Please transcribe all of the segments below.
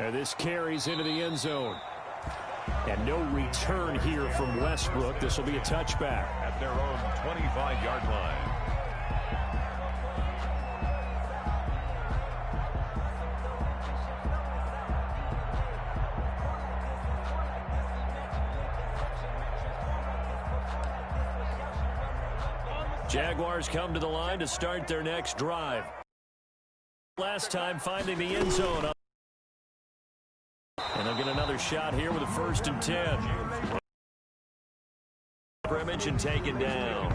And this carries into the end zone. And no return here from Westbrook. This will be a touchback. At their own 25-yard line. Jaguars come to the line to start their next drive. Last time finding the end zone. And they'll get another shot here with a 1st and 10. Scrimmage and taken down.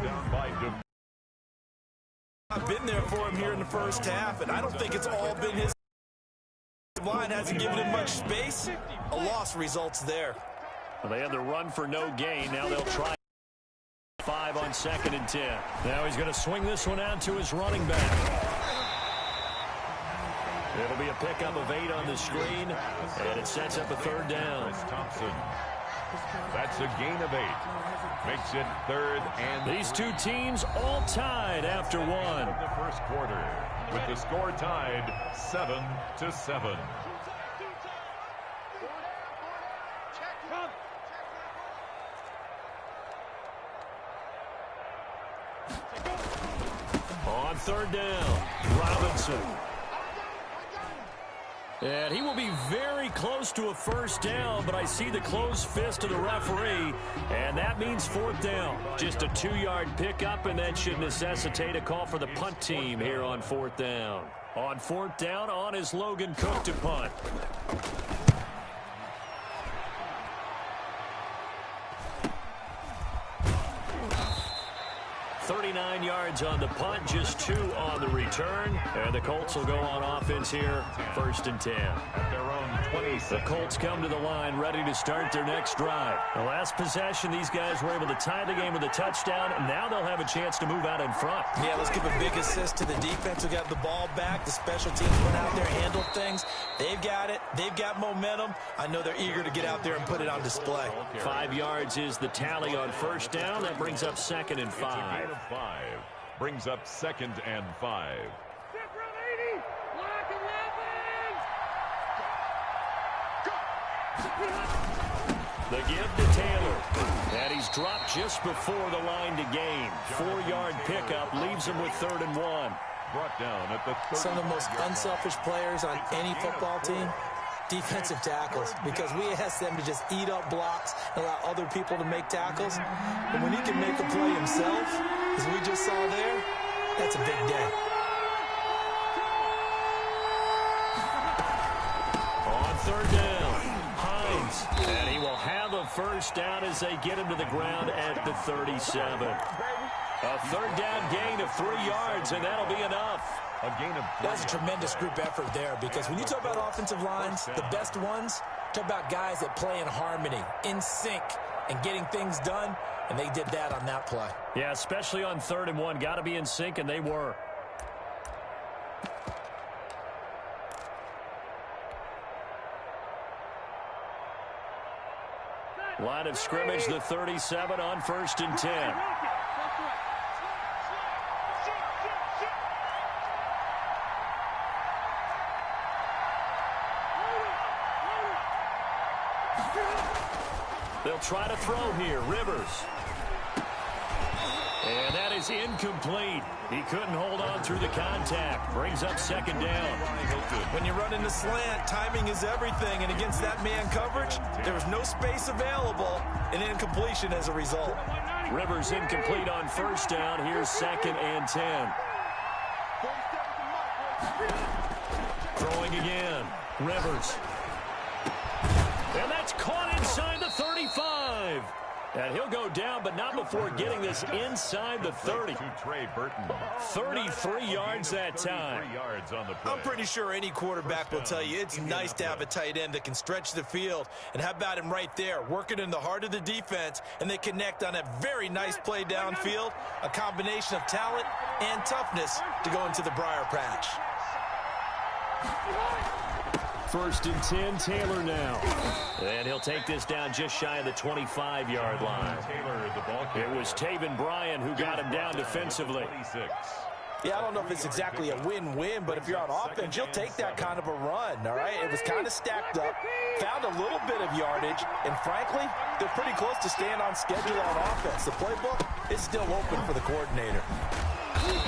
I've been there for him here in the first half, and I don't think it's all been his line. Hasn't given him much space. A loss results there. Well, they had the run for no gain. Now they'll try 5 on 2nd and 10. Now he's going to swing this one out to his running back. It'll be a pickup of 8 on the screen, and it sets up a 3rd down. Thompson. That's a gain of 8. Makes it 3rd and... These two teams all tied after one. The first quarter, with the score tied 7-7. On 3rd down, Robinson. And he will be very close to a 1st down, but I see the closed fist of the referee, and that means 4th down. Just a 2-yard pickup, and that should necessitate a call for the punt team here on 4th down. On 4th down, on is Logan Cook to punt. 39 yards on the punt, just 2 on the return. And the Colts will go on offense here, 1st and 10. At their own 26. The Colts come to the line ready to start their next drive. The last possession, these guys were able to tie the game with a touchdown, and now they'll have a chance to move out in front. Yeah, let's give a big assist to the defense who got the ball back. The special teams went out there, handled things. They've got it. They've got momentum. I know they're eager to get out there and put it on display. 5 yards is the tally on 1st down. That brings up 2nd and 5. 5 brings up 2nd and 5. The give to Taylor. And he's dropped just before the line to gain. 4-yard pickup leaves him with 3rd and 1. Brought down at the 30. Some of the most unselfish players on any football team, defensive tackles, because we ask them to just eat up blocks and allow other people to make tackles. But when he can make a play himself, as we just saw there, that's a big day. On 3rd down, Hines. And he will have a 1st down as they get him to the ground at the 37. A 3rd down gain of 3 yards, and that'll be enough. A gain of 3. That's a tremendous group effort there, because when you talk about offensive lines, the best ones, talk about guys that play in harmony, in sync, and getting things done, and they did that on that play. Yeah, especially on 3rd and 1. Got to be in sync, and they were. Line of scrimmage, the 37 on 1st and 10. They'll try to throw here. Rivers. And that is incomplete. He couldn't hold on through the contact. Brings up 2nd down. When you run in the slant, timing is everything. And against that man coverage, there was no space available, and incompletion as a result. Rivers incomplete on 1st down. Here's 2nd and 10. Throwing again. Rivers. And that's caught inside the 35. And he'll go down, but not before getting this inside the 30. 33 yards that time. I'm pretty sure any quarterback will tell you it's nice to have a tight end that can stretch the field. And how about him right there, working in the heart of the defense, and they connect on a very nice play downfield, a combination of talent and toughness to go into the briar patch. 1st and 10, Taylor now. And he'll take this down just shy of the 25-yard line. It was Taven Bryan who got him down defensively. Yeah, I don't know if it's exactly a win-win, but if you're on offense, you'll take that kind of a run, all right? It was kind of stacked up, found a little bit of yardage, and frankly, they're pretty close to staying on schedule on offense. The playbook is still open for the coordinator.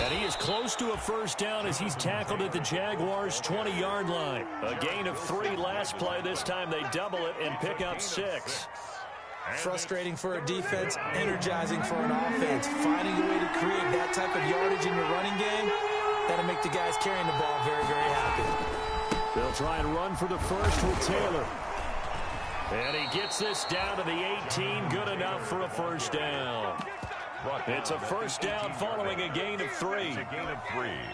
And he is close to a first down as he's tackled at the Jaguars' 20-yard line. A gain of 3 last play. This time they double it and pick up 6. Frustrating for a defense, energizing for an offense. Finding a way to create that type of yardage in your running game, that'll make the guys carrying the ball very, very happy. They'll try and run for the first with Taylor. And he gets this down to the 18. Good enough for a first down. It's a first down following a gain of 3.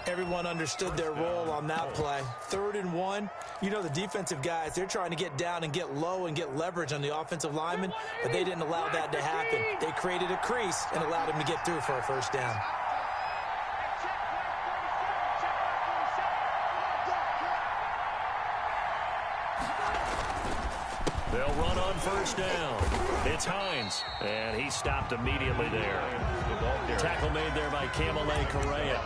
Everyone understood their role on that play. 3rd and 1. You know the defensive guys, they're trying to get down and get low and get leverage on the offensive lineman, but they didn't allow that to happen. They created a crease and allowed him to get through for a first down. They'll run on first down. It's Hines, and he stopped immediately there. Tackle made there by Kamale Correa.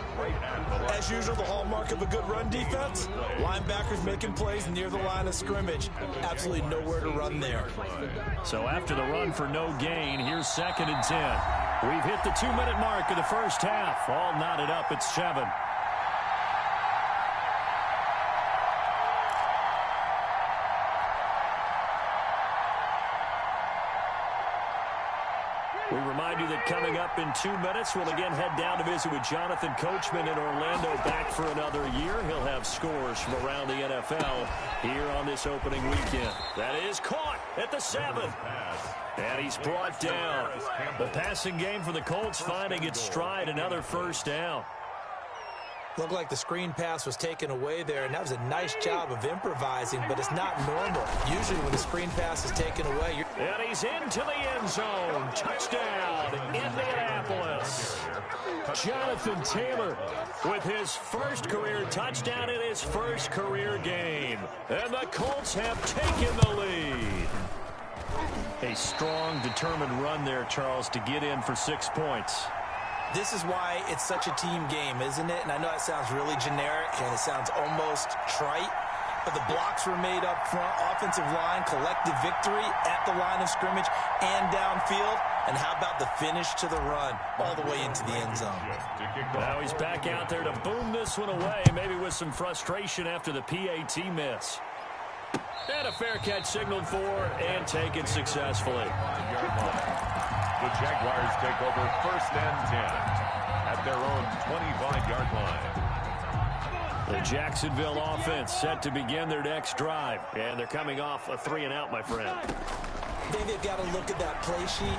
As usual, the hallmark of a good run defense, linebackers making plays near the line of scrimmage. Absolutely nowhere to run there. So after the run for no gain, here's 2nd and 10. We've hit the 2-minute mark of the first half. All knotted up at 7. We remind you that coming up in 2 minutes, we'll again head down to visit with Jonathan Coachman in Orlando, back for another year. He'll have scores from around the NFL here on this opening weekend. That is caught at the 7th. And he's brought down. The passing game for the Colts finding its stride, another first down. Looked like the screen pass was taken away there, and that was a nice job of improvising, but it's not normal. Usually when the screen pass is taken away, and he's into the end zone. Touchdown, Indianapolis. Jonathan Taylor with his first career touchdown in his first career game. And the Colts have taken the lead. A strong, determined run there, Charles, to get in for 6 points. This is why it's such a team game, isn't it? And I know it sounds really generic and it sounds almost trite, but the blocks were made up front, offensive line, collective victory at the line of scrimmage and downfield. And how about the finish to the run all the way into the end zone? Now he's back out there to boom this one away, maybe with some frustration after the PAT miss. And a fair catch signaled for and taken successfully. The Jaguars take over 1st and 10 at their own 25-yard line. The Jacksonville offense set to begin their next drive. And they're coming off a 3-and-out, my friend. I think they've got to look at that play sheet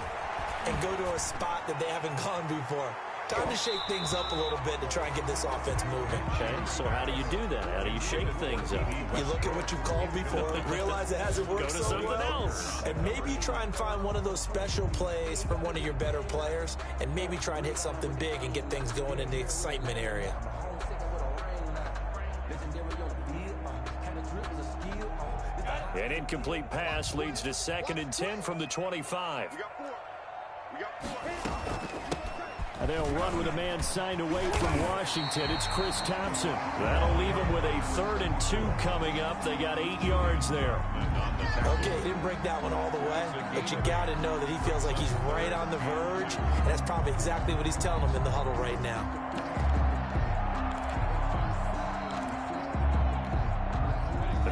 and go to a spot that they haven't gone before. Time to shake things up a little bit to try and get this offense moving. Okay, so how do you do that? How do you shake things up? You look at what you've called before, realize it hasn't worked Go to so something well, else. and maybe try and find one of those special plays from one of your better players, and maybe try and hit something big and get things going in the excitement area. An incomplete pass leads to 2nd and 10 from the 25. And they'll run with a man signed away from Washington. It's Chris Thompson. That'll leave them with a 3rd and 2 coming up. They got 8 yards there. Okay, he didn't break that one all the way, but you got to know that he feels like he's right on the verge, and that's probably exactly what he's telling them in the huddle right now.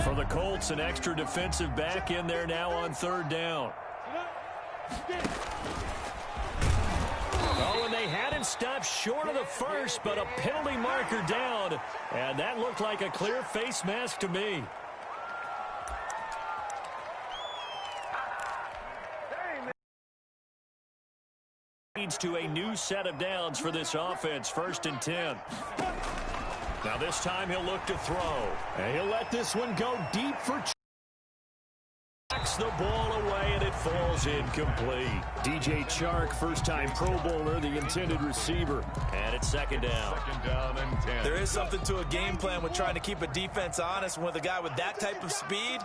For the Colts, an extra defensive back in there now on 3rd down. Oh, and they had him stopped short of the first, but a penalty marker down. And that looked like a clear face mask to me. Leads to a new set of downs for this offense, 1st and 10. Now this time he'll look to throw. And he'll let this one go deep for backs the ball away, and it falls incomplete. DJ Chark, first-time Pro Bowler, the intended receiver. And it's 2nd down. 2nd down and 10. There is something to a game plan with trying to keep a defense honest. And with a guy with that type of speed,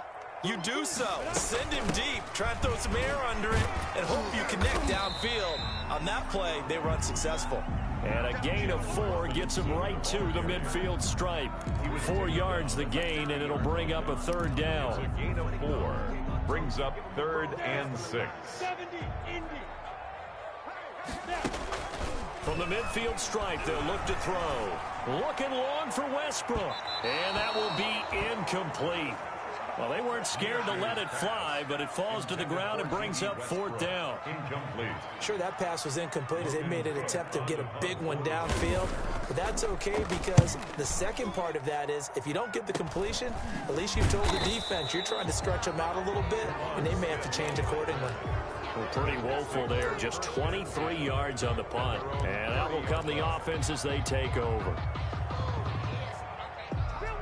you do so. Send him deep. Try and throw some air under it and hope you connect downfield. On that play, they were unsuccessful. And a gain of 4 gets him right to the midfield stripe. 4 yards the gain, and it'll bring up a third down. A gain of 4 brings up 3rd and 6. From the midfield stripe, they'll look to throw. Looking long for Westbrook. And that will be incomplete. Well, they weren't scared to let it fly, but it falls to the ground and brings up 4th down. Incomplete. Sure, that pass was incomplete as they made an attempt to get a big one downfield. But that's okay because the second part of that is if you don't get the completion, at least you've told the defense you're trying to stretch them out a little bit, and they may have to change accordingly. Well, pretty woeful there. Just 23 yards on the punt. And that will come the offense as they take over.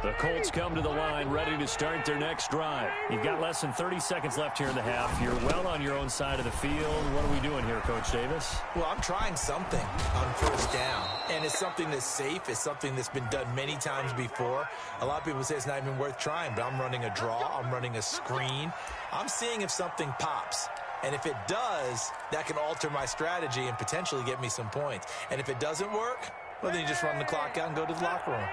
The Colts come to the line ready to start their next drive. You've got less than 30 seconds left here in the half. You're well on your own side of the field. What are we doing here, Coach Davis? Well, I'm trying something on first down, and it's something that's safe. It's something that's been done many times before. A lot of people say it's not even worth trying, but I'm running a draw. I'm running a screen. I'm seeing if something pops. And if it does, that can alter my strategy and potentially get me some points. And if it doesn't work, well, then you just run the clock out and go to the locker room.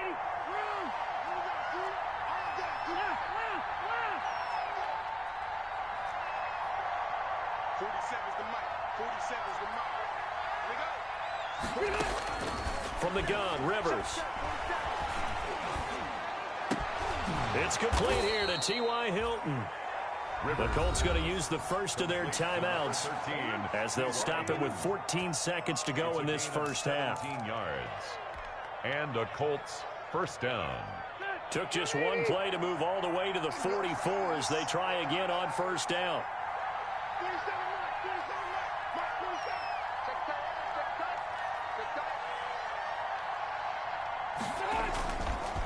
From the gun, Rivers. It's complete here to T.Y. Hilton. The Colts going to use the first of their timeouts as they'll stop it with 14 seconds to go in this first half. 17 yards. And a Colts first down. Took just one play to move all the way to the 44 as they try again on first down.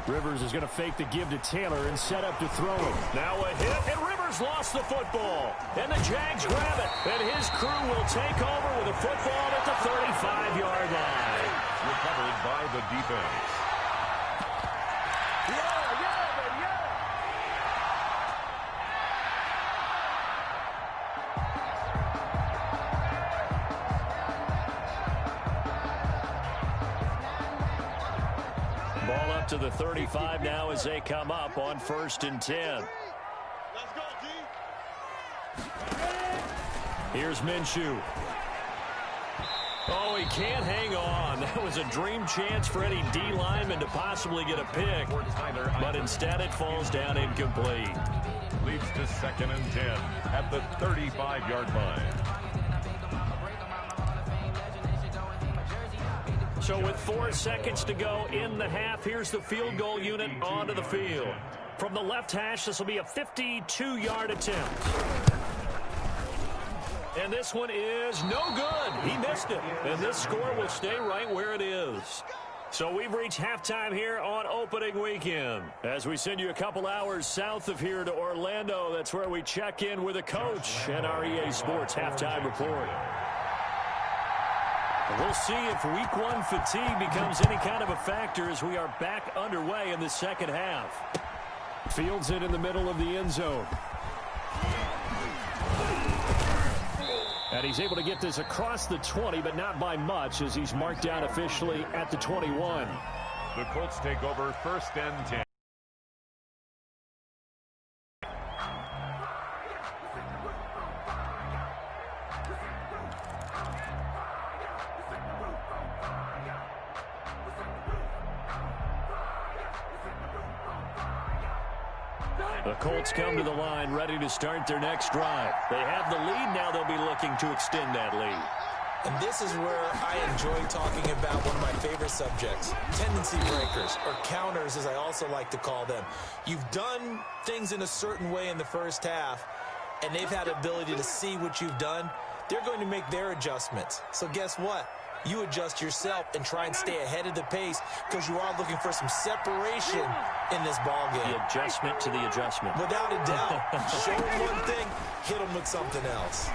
Rivers is going to fake the give to Taylor and set up to throw it. Now a hit, and Rivers lost the football. And the Jags grab it, and his crew will take over with a football at the 35-yard line. Recovered by the defense. Ball up to the 35 now as they come up on 1st and 10. Let's go, D. Here's Minshew. Oh, he can't hang on. That was a dream chance for any D lineman to possibly get a pick, but instead it falls down incomplete. Leads to 2nd and 10 at the 35-yard line. So with 4 seconds to go in the half, here's the field goal unit onto the field. From the left hash, this will be a 52-yard attempt. And this one is no good. He missed it. And this score will stay right where it is. So we've reached halftime here on opening weekend. As we send you a couple hours south of here to Orlando, that's where we check in with a coach and our EA Sports halftime report. We'll see if week 1 fatigue becomes any kind of a factor as we are back underway in the second half. Fields it in the middle of the end zone. And he's able to get this across the 20, but not by much as he's marked down officially at the 21. The Colts take over 1st and 10. The Colts come to the line ready to start their next drive. They have the lead. Now they'll be looking to extend that lead. And this is where I enjoy talking about one of my favorite subjects, tendency breakers, or counters as I also like to call them. You've done things in a certain way in the first half, and they've had the ability to see what you've done. They're going to make their adjustments. So guess what? You adjust yourself and try and stay ahead of the pace because you are looking for some separation in this ball game. The adjustment to the adjustment. Without a doubt. Show him one thing, hit him with something else.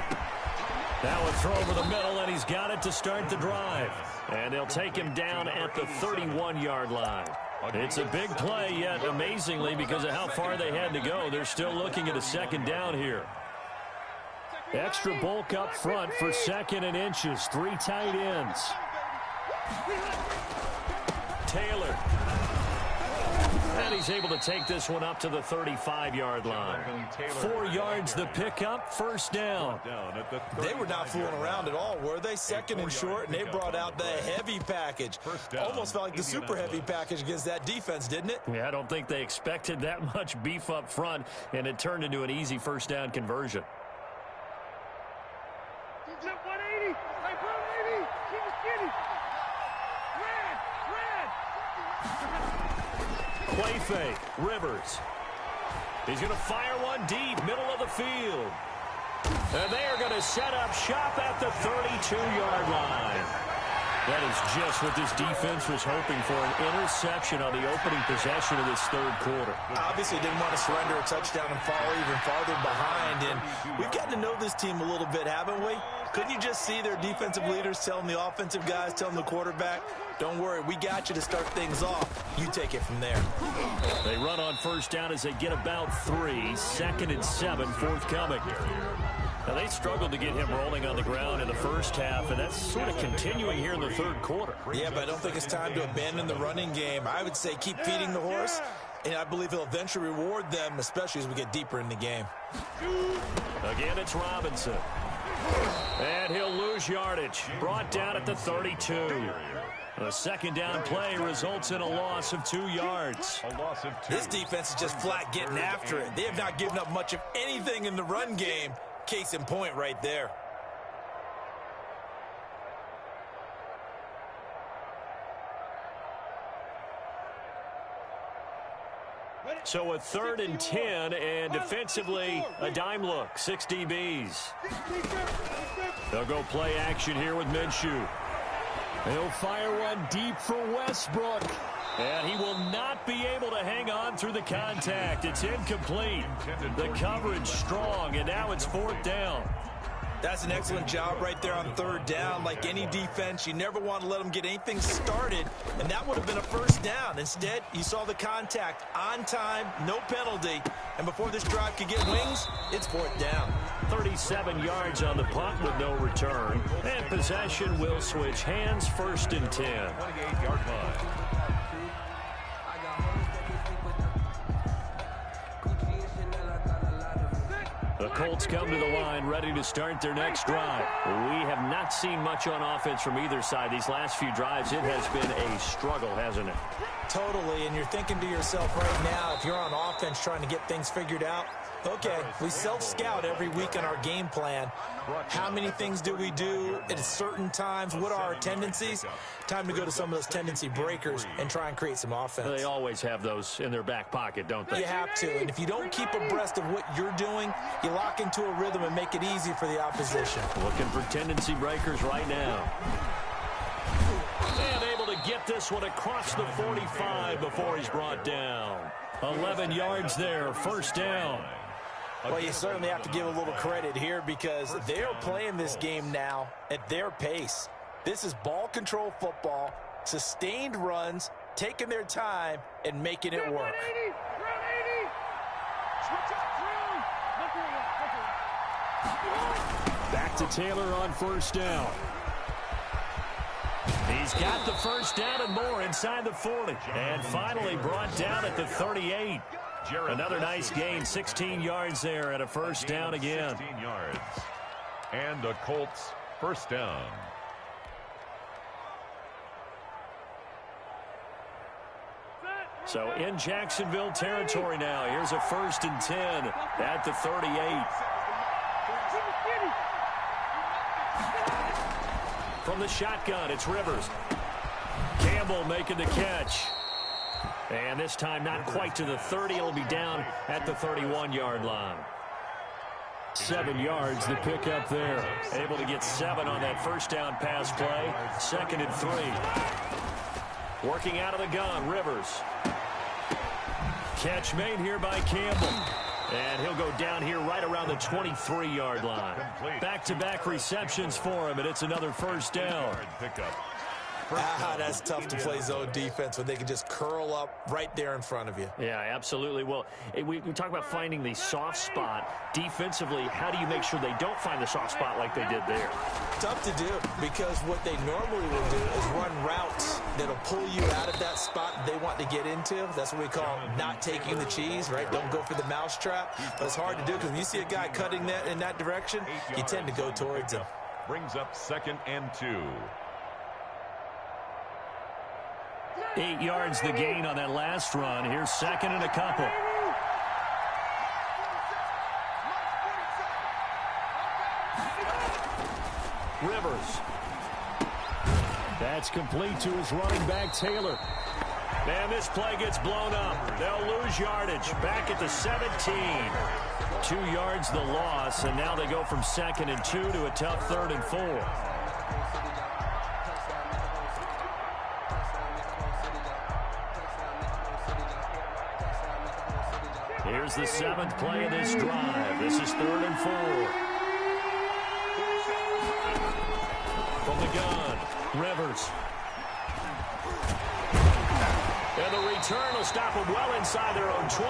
Now a throw over the middle, and he's got it to start the drive. And they'll take him down at the 31-yard line. It's a big play, yet amazingly, because of how far they had to go, they're still looking at a second down here. Extra bulk up front for 2nd and inches. 3 tight ends. Taylor. And he's able to take this one up to the 35-yard line. 4 yards the pickup, first down. They were not fooling around at all, were they? Second and short, and they brought out the heavy package. Almost felt like the super heavy package against that defense, didn't it? Yeah, I don't think they expected that much beef up front, and it turned into an easy first down conversion. Play fake, Rivers. He's going to fire one deep, middle of the field. And they are going to set up shop at the 32-yard line. That is just what this defense was hoping for, an interception on the opening possession of this third quarter. Obviously didn't want to surrender a touchdown and fall even farther behind. And we've gotten to know this team a little bit, haven't we? Couldn't you just see their defensive leaders telling the offensive guys, telling the quarterback, don't worry, we got you to start things off. You take it from there. They run on first down as they get about 3. 2nd and 7 forthcoming. Now, they struggled to get him rolling on the ground in the first half, and that's sort of continuing here in the third quarter. Yeah, but I don't think it's time to abandon the running game. I would say keep feeding the horse, and I believe he'll eventually reward them, especially as we get deeper in the game. Again, it's Robinson. And he'll lose yardage. Brought down at the 32. A second down play results in a loss of 2 yards. A loss of 2. This defense is just flat getting after it. They have not given up much of anything in the run game. Case in point right there. So a 3rd and 10, and defensively, a dime look. 6 DBs. They'll go play action here with Minshew. He'll fire one deep for Westbrook. And he will not be able to hang on through the contact. It's incomplete. The coverage strong, and now it's 4th down. That's an excellent job right there on 3rd down. Like any defense, you never want to let them get anything started, and that would have been a first down. Instead, you saw the contact on time, no penalty, and before this drive could get wings, it's 4th down. 37 yards on the punt with no return, and possession will switch hands, 1st and 10. 28-yard line. The Colts come to the line ready to start their next drive. We have not seen much on offense from either side. These last few drives, it has been a struggle, hasn't it? Totally, and you're thinking to yourself right now, if you're on offense trying to get things figured out, okay, we self-scout every week in our game plan. How many things do we do at certain times? What are our tendencies? Time to go to some of those tendency breakers and try and create some offense. They always have those in their back pocket, don't they? You have to, and if you don't keep abreast of what you're doing, you lock into a rhythm and make it easy for the opposition. Looking for tendency breakers right now. And able to get this one across the 45 before he's brought down. 11 yards there, 1st down. Well, you certainly have to give a little credit here because they're playing this game now at their pace. This is ball control football, sustained runs, taking their time, and making it work. Back to Taylor on 1st down. He's got the 1st down and more inside the 40. And finally brought down at the 38. Another nice gain, 16 yards there at a 1st down again. 16 yards. And the Colts 1st down. So in Jacksonville territory now. Here's a 1st and 10 at the 38. From the shotgun, it's Rivers. Campbell making the catch. And this time not quite to the 30. It'll be down at the 31-yard line. 7 yards, the pickup there. Able to get 7 on that 1st down pass play. 2nd and 3. Working out of the gun, Rivers. Catch made here by Campbell. And he'll go down here right around the 23-yard line. Back-to-back receptions for him, and it's another 1st down. That's tough to play zone defense when they can just curl up right there in front of you. Yeah, absolutely. Well, we talk about finding the soft spot. Defensively, how do you make sure they don't find the soft spot like they did there? Tough to do, because what they normally will do is run routes that'll pull you out of that spot they want to get into. That's what we call not taking the cheese, right? Don't go for the mousetrap. But it's hard to do because when you see a guy cutting that in that direction, you tend to go towards him. Brings up 2nd and 2. 8 yards the gain on that last run. Here's 2nd and a couple. Rivers. That's complete to his running back, Taylor. And this play gets blown up. They'll lose yardage. Back at the 17. 2 yards the loss, and now they go from 2nd and 2 to a tough 3rd and 4. Here's the 7th play of this drive. This is 3rd and 4. From the gun, Rivers. And the return will stop them well inside their own 20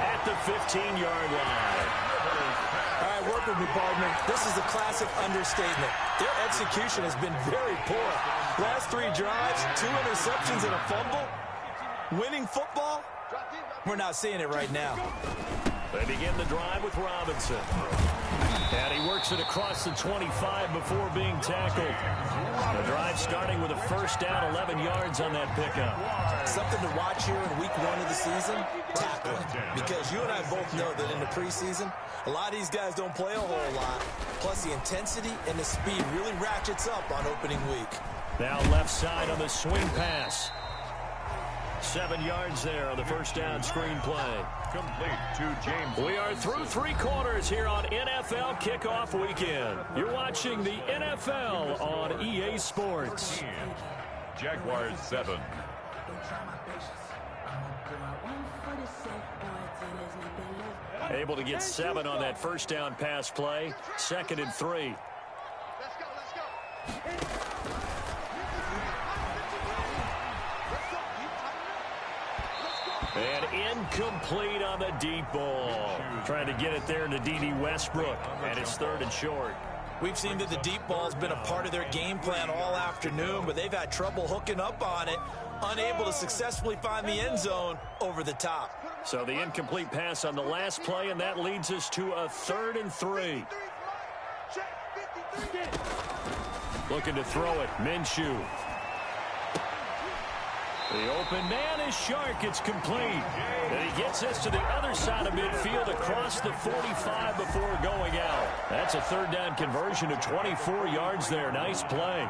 at the 15-yard line. All right, work with me, partner. This is a classic understatement. Their execution has been very poor. Last 3 drives, 2 interceptions and a fumble. Winning football? We're not seeing it right now. They begin the drive with Robinson. And he works it across the 25 before being tackled. The drive starting with a first down, 11 yards on that pickup. Something to watch here in week 1 of the season, tackling. Because you and I both know that in the preseason, a lot of these guys don't play a whole lot. Plus the intensity and the speed really ratchets up on opening week. Now left side on the swing pass. 7 yards there on the first down screen play. Complete to James. We are through 3 quarters here on NFL Kickoff Weekend. You're watching the NFL on EA Sports. Jaguars 7. Able to get 7 on that first down pass play. 2nd and 3. Let's go. And incomplete on the deep ball. Trying to get it there to D.D. Westbrook. And it's 3rd and short. We've seen that the deep ball's been a part of their game plan all afternoon, but they've had trouble hooking up on it, unable to successfully find the end zone over the top. So the incomplete pass on the last play, and that leads us to a 3rd and 3. Looking to throw it, Minshew. The open man is Shark. It's complete. And he gets this to the other side of midfield across the 45 before going out. That's a 3rd down conversion of 24 yards there. Nice play.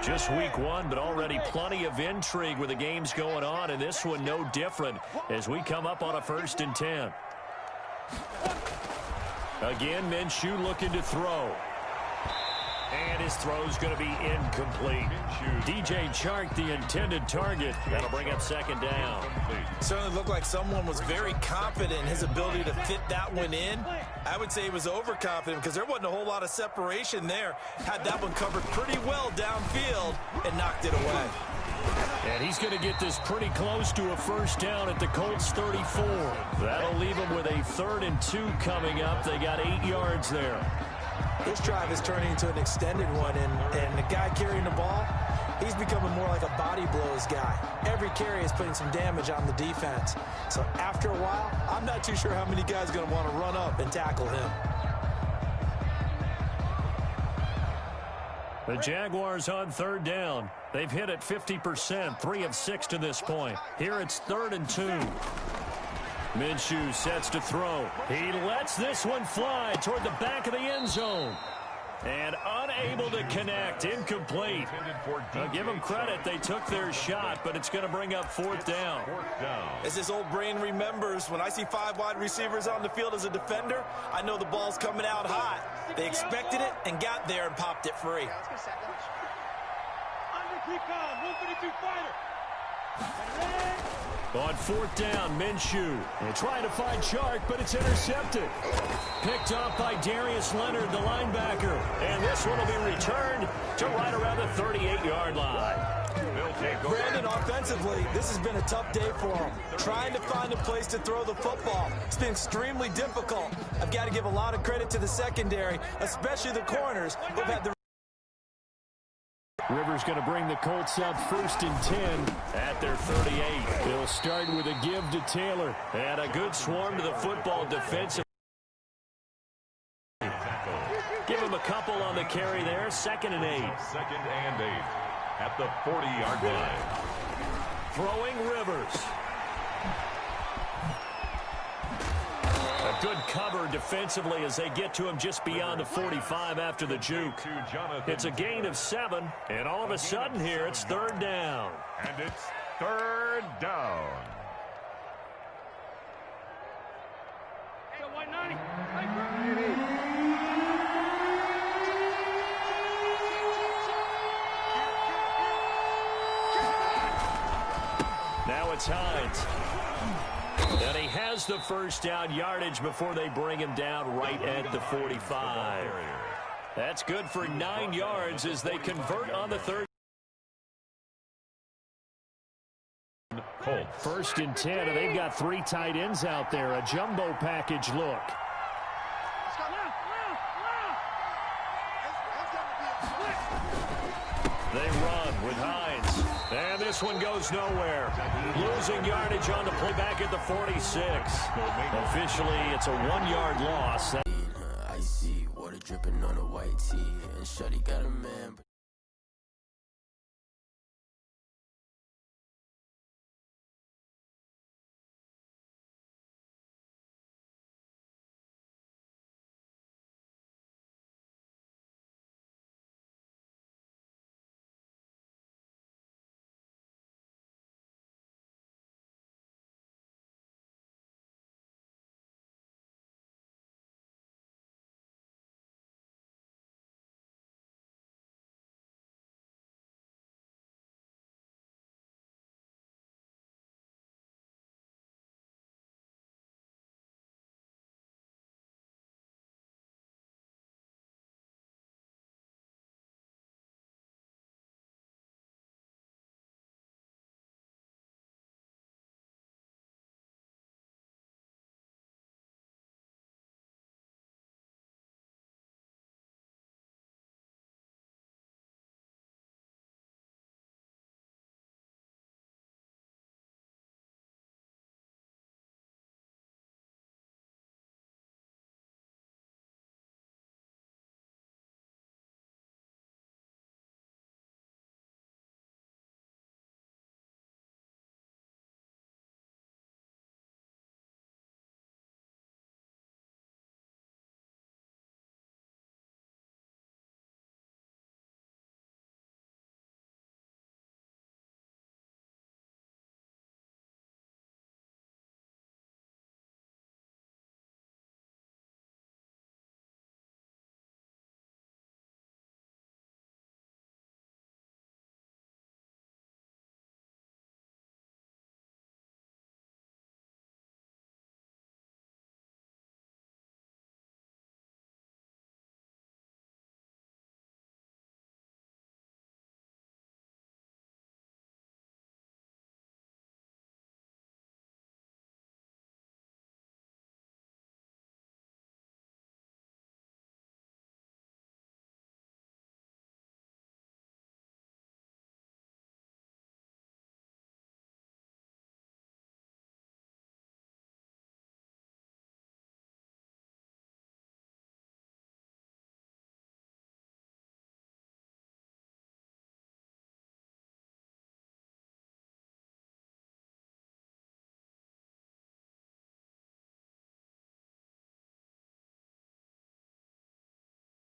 Just week 1, but already plenty of intrigue with the games going on, and this one no different as we come up on a 1st and 10. Again, Minshew looking to throw. And his throw's going to be incomplete. DJ Chark, the intended target. That'll bring up 2nd down. Certainly looked like someone was very confident in his ability to fit that one in. I would say he was overconfident because there wasn't a whole lot of separation there. Had that one covered pretty well downfield and knocked it away. And he's going to get this pretty close to a first down at the Colts 34. That'll leave him with a 3rd and 2 coming up. They got 8 yards there. This drive is turning into an extended one, and the guy carrying the ball, he's becoming more like a body blows guy. Every carry is putting some damage on the defense. So after a while, I'm not too sure how many guys are going to want to run up and tackle him. The Jaguars on 3rd down. They've hit it 50%, 3 of 6 to this point. Here it's 3rd and 2. Minshew sets to throw. He lets this one fly toward the back of the end zone. And unable to connect, incomplete. I'll give them credit, they took their shot, but it's going to bring up 4th down. As this old brain remembers, when I see 5 wide receivers on the field as a defender, I know the ball's coming out hot. They expected it and got there and popped it free. On fourth down, Minshew. They're trying to find Chark, but it's intercepted. Picked up by Darius Leonard, the linebacker. And this one will be returned to right around the 38-yard line. Brandon, offensively, this has been a tough day for him. Trying to find a place to throw the football. It's been extremely difficult. I've got to give a lot of credit to the secondary, especially the corners, who've had the... Rivers going to bring the Colts up 1st and 10 at their 38. They'll start with a give to Taylor. And a good swarm to the football defensive. Give him a couple on the carry there. 2nd and 8. 2nd and 8 at the 40-yard line. Throwing Rivers. A good cover defensively as they get to him just beyond the 45 after the juke. It's a gain of 7, and all of a sudden here it's 3rd down. And it's 3rd down. Now it's Hines. And he has the 1st down yardage before they bring him down right at the 45. That's good for 9 yards as they convert on the 3rd. Colts. 1st and 10, and they've got 3 tight ends out there. A jumbo package look. They run with Hines. And this one goes nowhere. Losing yardage on the play back at the 46. Officially, it's a 1-yard loss. I see water dripping on a white tee, and Shuddy got a man.